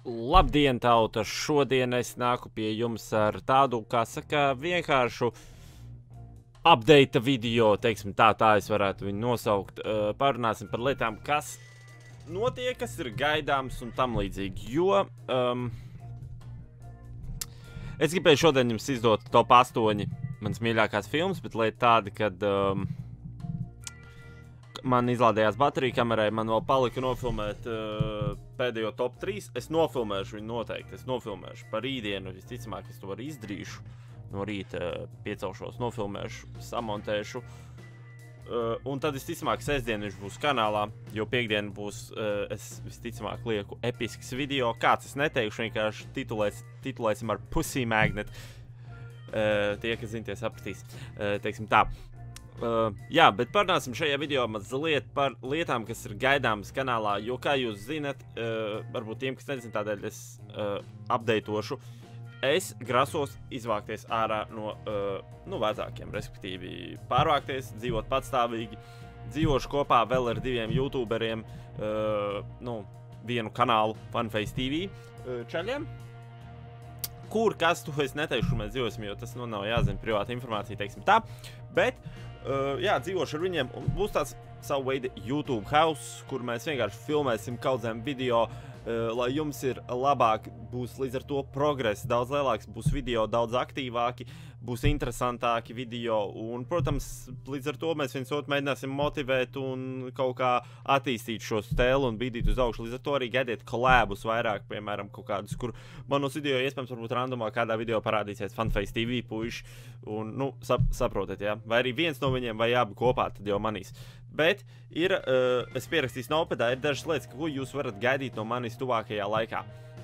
Labdien, tauta! Šodien es nāku pie jums ar tādu, kā saka, vienkāršu update video, teiksim tā es varētu viņu nosaukt. Parunāsim par lietām, kas notiek, kas ir gaidāms un tam līdzīgi, jo es gribēju šodien jums izdot top 8 manas mīļākās filmas, bet lieta tāda, kad man izlādējās baterija kamerai, man vēl palika nofilmēt pēdējo top 3. Es nofilmēšu viņu noteikti, es nofilmēšu par rītdienu, visticamāk, es to varu izdarīšu. No rīta piecelšos, nofilmēšu, samontēšu. Un tad visticamāk sestdien viņš būs kanālā, jo piekdien būs, es visticamāk lieku episks video. Kāds es neteikšu, vienkārši titulēsim ar Pussy Magnet. Tie, kas zina, tie sapratīs, teiksim tā. Jā, bet parunāsim šajā video mazliet par lietām, kas ir gaidāmas kanālā, jo, kā jūs zinat, varbūt tiem, kas nezin, tādēļ es updateošu, es grasos izvākties ārā no vecākiem, respektīvi pārvākties, dzīvot patstāvīgi, dzīvošu kopā vēl ar 2 youtuberiem, vienu kanālu Funface TV čaļiem, kur kas tu es neteikšu, mēs dzīvosim, jo tas nav jāzina privāta informācija, teiksim tā, bet jā, dzīvošu ar viņiem, un būs tāds savu veidu YouTube house, kur mēs vienkārši filmēsim, kaudzēm video, lai jums ir labāk, būs līdz ar to progress daudz lielāks, būs video daudz aktīvāki, būs interesantāki video, un, protams, līdz ar to mēs viens otru mēģināsim motivēt un kaut kā attīstīt šo stēlu un bīdīt uz augšu. Līdz ar to arī gaidiet kolēbus vairāk, piemēram, kaut kādus, kur manos video iespējams varbūt randomā kādā video parādīsies Funface TV puiši, un, saprotat, jā, vai arī viens no viņiem vai abi kopā, tad jau manīs. Bet ir, es pierakstīju nopedā, ir dažas lietas, ko jūs varat gaidīt no manis tuvākajā laikā.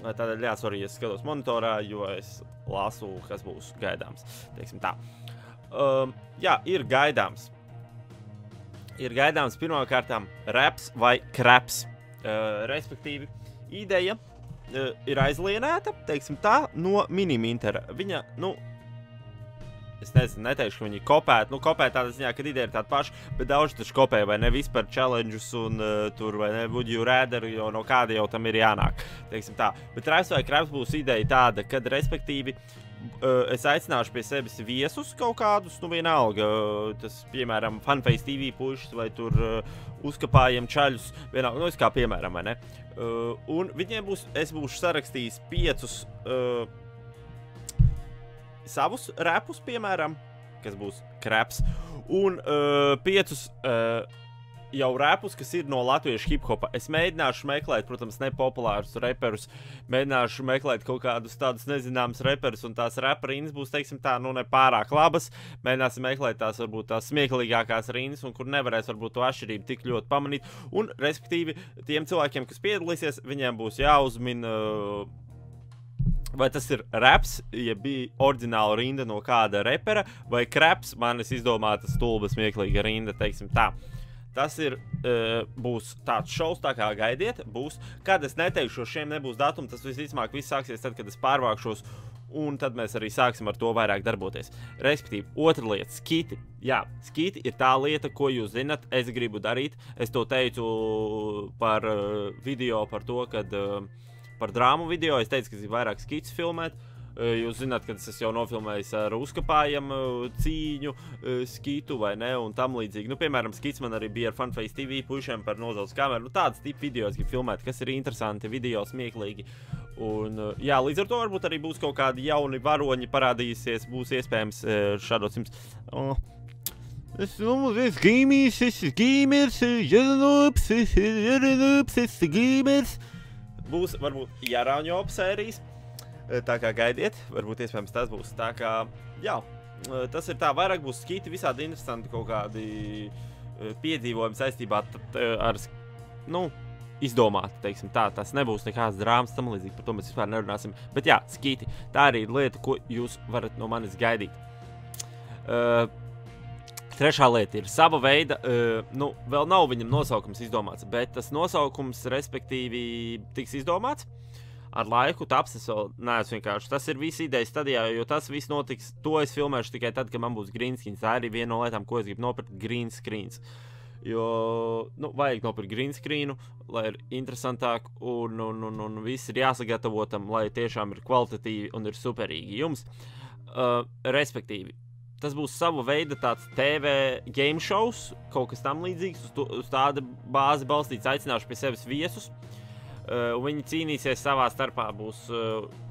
Tādēļ, jā, sorry, es skatos monitorā, jo es lasu, kas būs gaidāms, teiksim tā. Jā, ir gaidāms. Ir gaidāms pirmkārtām raps vai kraps. Respektīvi, ideja ir aizlienēta, teiksim tā, no Minimintera. Viņa, es nezinu, neteikšu, ka viņi kopētu. Kopēt tādā ziņā, kad ideja ir tāda paša, bet daudz taču kopē, vai ne, vispār challenges un tur, vai ne, would you rather, jo no kāda jau tam ir jānāk, teiksim tā. Bet raps vai kraps būs ideja tāda, kad, respektīvi, es aicināšu pie sevis viesus kaut kādus, vienalga, tas, piemēram, Funface TV pušas, vai tur uzkapājiem čaļus, vienalga, es kā piemēram, vai ne. Un viņiem es būšu sarakstījis 5 savus rapus, piemēram, kas būs kraps, un 5 jau rapus, kas ir no latviešu hip-hopa. Es mēģināšu meklēt, protams, nepopulārus reperus, mēģināšu meklēt kaut kādus tādus nezināmus reperus, un tās rapa rindas būs, teiksim tā, nepārāk labas. Mēģināsim meklēt tās, varbūt, tās smieklīgākās rindas, un kur nevarēs, varbūt, to atšķirību tik ļoti pamanīt. Un, respektīvi, tiem cilvēkiem, kas piedalīsies, viņiem būs jāuzmina, vai tas ir raps, ja bija oriģināla rinda no kāda repera, vai kraps, manis izdomāta stulba smieklīga rinda, teiksim tā. Tas ir, būs tāds šovs, tā kā gaidiet, būs. Kad es neteikšu, šiem nebūs datumi, tas visticamāk viss sāksies tad, kad es pārvākšos, un tad mēs arī sāksim ar to vairāk darboties. Respektīvi, otra lieta, skiti. Jā, skiti ir tā lieta, ko jūs zinat, es gribu darīt. Es to teicu par video, par to, kad par drāmu video, es teicu, ka es vairāk skits filmēt. Jūs zināt, ka es jau nofilmējis ar uzkapājam cīņu, skitu vai ne, un tam līdzīgi. Piemēram, skits man arī bija ar Funface TV pušiem par nozaules kameru. Tāds tipu video es gribu filmēt, kas ir interesanti, video smieklīgi. Un, jā, līdz ar to varbūt arī būs kaut kādi jauni varoņi parādīsies, būs iespējams šādos jums. Es gamers, es gamers. Būs, varbūt, Jārāņopa sērijas, tā kā gaidiet, varbūt iespējams tas būs, tā kā, jā, tas ir tā, vairāk būs skiti, visādi interesanti kaut kādi piedzīvojumi saistībā ar, izdomāti, teiksim tā, tas nebūs nekāds drāmas tam līdzīgi, par to mēs vispār nerunāsim, bet jā, skiti, tā arī ir lieta, ko jūs varat no manis gaidīt. Trešā lieta ir sava veida, vēl nav viņam nosaukums izdomāts, bet tas nosaukums, respektīvi, tiks izdomāts. Ar laiku taps, es vēl neesmu vienkārši. Tas ir viss idejas stadijā, jo tas viss notiks, to es filmēšu tikai tad, kad man būs green screens. Tā arī viena no lietām, ko es gribu nopirkt, green screens. jo, nu, vajag nopirkt green screenu, lai ir interesantāk, un viss ir jāsagatavo tam, lai tiešām ir kvalitatīvi un ir superīgi jums. Respektīvi, tas būs sava veida tāds TV game shows, kaut kas tam līdzīgs, uz tāda bāzi balstīts, aicināšu pie sevis viesus. Viņi cīnīsies savā starpā, būs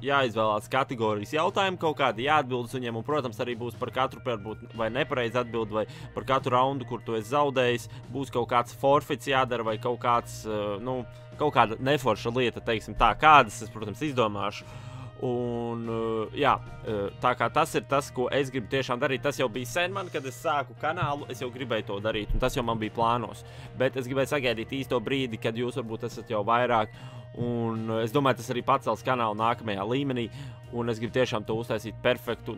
jāizvēlās kategorijas jautājumi, kaut kādi jāatbildas viņiem, un, protams, arī būs par katru varbūt vai nepareizi atbild, vai par katru raundu, kur tu esi zaudējis, būs kaut kāds forfeits jādara, vai kaut kāds, kaut kāda neforša lieta, teiksim tā, kādas es, protams, izdomāšu. Un, jā, tā kā tas ir tas, ko es gribu tiešām darīt, tas jau bija sen man, kad es sāku kanālu, es jau gribēju to darīt, un tas jau man bija plānos. Bet es gribēju sagaidīt īsto brīdi, kad jūs varbūt esat jau vairāk, un es domāju, tas arī pacels kanālu nākamajā līmenī, un es gribu tiešām to uztaisīt perfektu,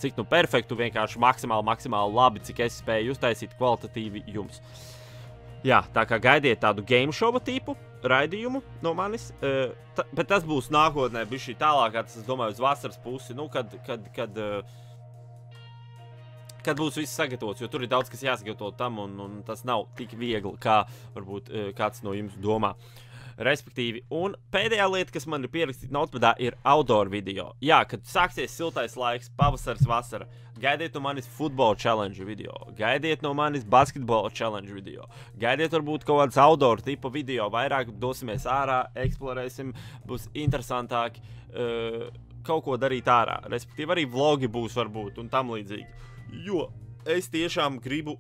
cik perfektu, vienkārši maksimāli labi, cik es spēju uztaisīt kvalitatīvi jums. Jā, tā kā gaidiet tādu game show tipu raidījumu no manis, bet tas būs nākotnē bišķi tālāk, tas, es domāju, uz vasaras pusi, kad būs viss sagatavots, jo tur ir daudz, kas jāsagatavo tam, un tas nav tik viegli, kā varbūt kāds no jums domā. Respektīvi, un pēdējā lieta, kas man ir pierakstīta notepadā, ir outdoor video. Jā, kad sāksies siltais laiks, pavasars, vasara, gaidiet no manis futbola challenge video, gaidiet no manis basketbola challenge video, gaidiet varbūt kaut kāds outdoor tipa video, vairāk dosimies ārā, eksplorēsim, būs interesantāki kaut ko darīt ārā. Respektīvi, arī vlogi būs varbūt un tam līdzīgi. Jo es tiešām gribu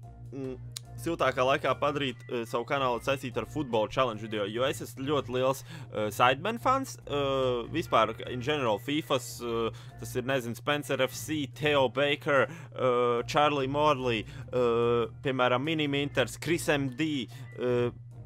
siltākā laikā padarīt savu kanālu saistīt ar futbola challenge video, jo es esmu ļoti liels Sidemen fans, vispār, in general, FIFAs, tas ir, nezinu, Spencer FC, Theo Baker, Charlie Morley, piemēram, Miniminters, Chris MD,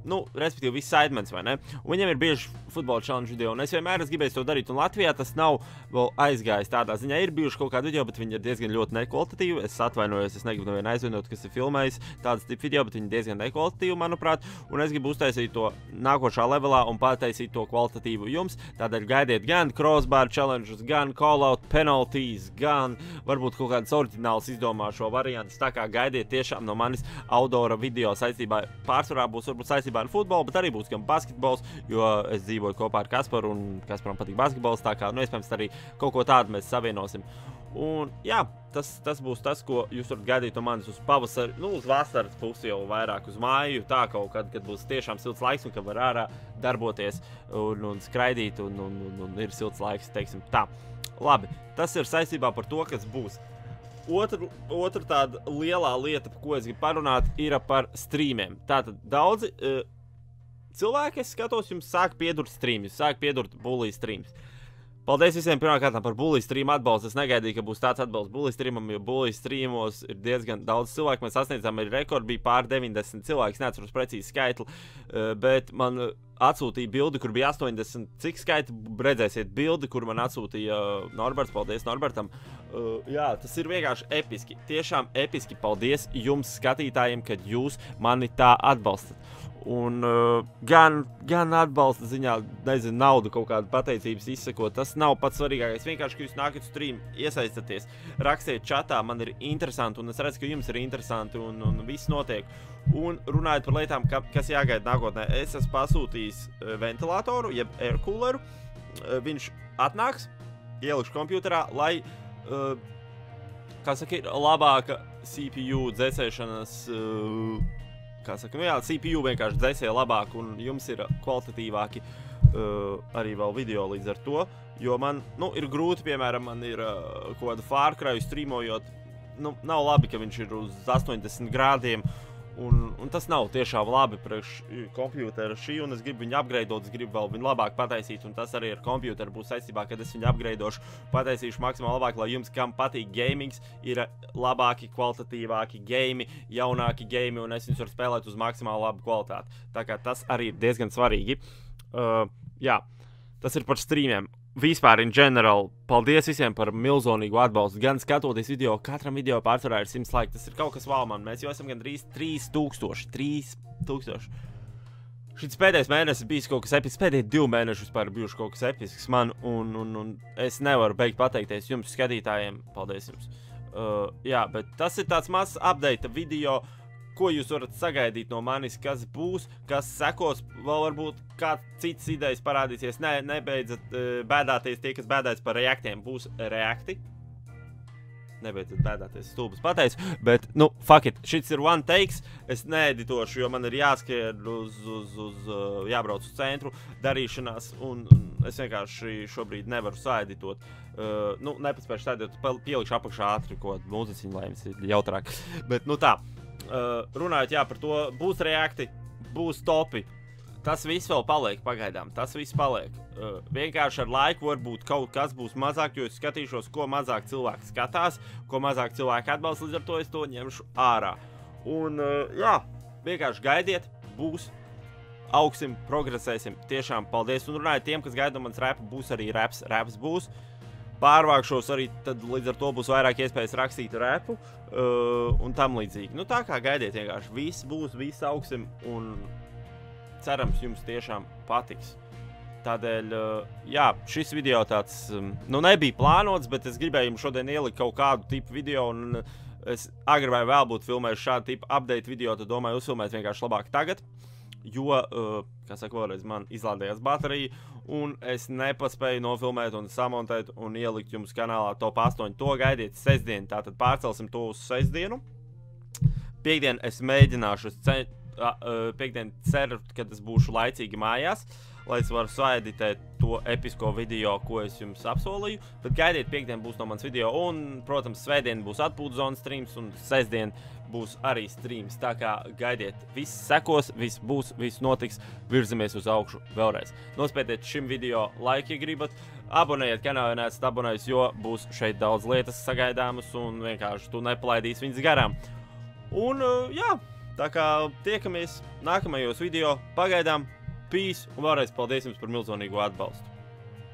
respektīvi, visi Sidemens, vai ne? Un viņiem ir bieži futbola challenge video, un es vienmēr gribēju to darīt, un Latvijā tas nav vēl aizgājis tādā ziņā. Ir bijuši kaut kādi video, bet viņi ir diezgan ļoti nekvalitatīvi. Es atvainojos, es negribu nevienu aizvainot, kas ir filmējis tādas tipu video, bet viņi diezgan nekvalitatīvi, manuprāt, un es gribu uztaisīt to nākošā levelā un pataisīt to kvalitatīvu jums. Tādēļ gaidiet gan crossbar challenges, gan call-out penalties, gan varbūt kaut kādas oriģinālas izdomāšo variantus. Tā kā gaidiet tiešām no manis outdoora video saistībā, pārsvarā būs varbūt saistībā ar futbolu, bet arī būs gan basketbols, jo es dzīvoju kopā ar Kasparu, un Kasparam patīk basketbols, tā kā, iespējams, arī kaut ko tādu mēs savienosim. Un, jā, tas būs tas, ko jūs varat gaidīt no manis uz pavasari, uz vasaras pusi jau vairāk uz māju, tā kaut kad būs tiešām silts laiks, un kad var ārā darboties un skraidīt, un ir silts laiks, teiksim tā. Labi, tas ir saistībā par to, kas būs. Otra tāda lielā lieta, par ko es gribu parunāt, ir par streamiem. Tātad daudzi cilvēki, es skatos, jums sāk piedurt streamus, sāk piedurt bully streams. Paldies visiem pirmkārt par bully stream atbalstu. Es negaidīju, ka būs tāds atbalsts bully streamam, jo bully streamos ir diezgan daudz cilvēku. Mēs sasniedzām arī rekordu, bija pār 90 cilvēks, neatceros precīzi skaitli, bet man atsūtīja bildi, kur bija 80, cik skaiti redzēsiet bildi, kur man atsūtīja Norberts, paldies Norbertam. Jā, tas ir vienkārši episki, tiešām episki, paldies jums skatītājiem, kad jūs mani tā atbalstat. Un gan atbalsta ziņā, nezinu, naudu kaut kādu pateicības izsakot, tas nav pats svarīgākais, vienkārši, ka jūs nākat uz stream, iesaistaties, rakstiet čatā, man ir interesanti, un es redzu, ka jums ir interesanti, un viss notiek. Un runājot par lietām, kas jāgaida nākotnē, es esmu pasūtījis ventilatoru, jeb aircooleru, viņš atnāks, ielikšu kompjuterā, lai, kā saka, ir labāka CPU dzēsēšanas, CPU vienkārši dzēsē labāk, un jums ir kvalitatīvāki arī vēl video līdz ar to, jo man, ir grūti, piemēram, man ir kaut kādu Far Cry'u streamojot, nav labi, ka viņš ir uz 80 grādiem, un tas nav tiešām labi priekš kompjutera šī, un es gribu viņu upgradeot, es gribu vēl viņu labāk pataisīt, un tas arī ar kompjuteru būs saistībā, kad es viņu upgradeošu, pataisīšu maksimāli labāk, lai jums, kam patīk gamings, ir labāki, kvalitatīvāki game, jaunāki game, un es viņus varu spēlēt uz maksimāli labu kvalitāti. Tā kā tas arī ir diezgan svarīgi. Jā, tas ir par streamiem. Vispār, in general, paldies visiem par milzonīgu atbalstu. Gan skatoties video, katram video pārsvarā ir 100 laiki. Tas ir kaut kas wow, man. Mēs jau esam gandrīz 3000. Šis pēdējais mēnesis bijis kaut kas episks. Pēdējie 2 mēneši vispār bijuši kaut kas episks man. Un es nevaru beigt pateikties jums, skatītājiem. Paldies jums. Jā, bet tas ir tāds mazs update video, ko jūs varat sagaidīt no manis, kas būs, kas sekos, vēl varbūt kāds cits idejas parādīsies. Nebeidzat bēdāties tie, kas bēdājas par reaktiem, būs reakti. Nebeidzat bēdāties, stulbas pateicu, bet, nu, fuck it, šits ir one takes, es needitošu, jo man ir jāskrien jābrauc uz centru darīšanās, un es vienkārši šobrīd nevaru saeditot. Nu, nepaspēšu saeditot, pielikšu apakšā ātri, ko mūziciņu, lai jums ir jautrāk. Bet, nu tā, runājot, jā, par to, būs reakti, būs topi. Tas viss vēl paliek pagaidām, tas viss paliek. Vienkārši ar laiku varbūt kaut kas būs mazāk, jo es skatīšos, ko mazāk cilvēki skatās, ko mazāk cilvēki atbalsta, līdz ar to es to ņemšu ārā. Un, jā, vienkārši gaidiet, būs, augsim, progresēsim, tiešām paldies. Un runājot tiem, kas gaida mans repu, būs arī reps būs. Pārvākšos arī, tad līdz ar to būs vairāk iespējas rakstīt repu un tam līdzīgi. Nu tā kā gaidiet vienkārši, viss būs, viss augsim un cerams, jums tiešām patiks. Tādēļ, jā, šis video tāds, nu nebija plānots, bet es gribēju jums šodien ielikt kaut kādu tipu video, un es agri vai vēl būtu filmējuši šādu tipu update video, tad domāju uzfilmēt vienkārši labāk tagad, jo, kā saka vēlreiz, man izlādējās baterija, un es nepaspēju nofilmēt un samontēt un ielikt jums kanālā top 8. To gaidiet sestdien, tātad pārcelsim to uz sestdienu. Piektdien es mēģināšu, piektdien ceru, kad es būšu laicīgi mājās, lai es varu saeditēt to episko video, ko es jums apsolīju, bet gaidiet, piektdien būs no mans video, un, protams, svētdien būs atpūtas zonas streams, un sestdien būs arī streams, tā kā gaidiet, viss sekos, viss būs, viss notiks, virzamies uz augšu vēlreiz. Nospētiet šim video laiku, ja gribat, abonējiet kanālu, ja neesat abonējis, jo būs šeit daudz lietas sagaidāmas, un vienkārši tu nepalaidīs viņas garām. Un, jā, tā kā tiekamies nākamajos video, pagaidām, peace, un vēlreiz paldies jums par milzonīgo atbalstu.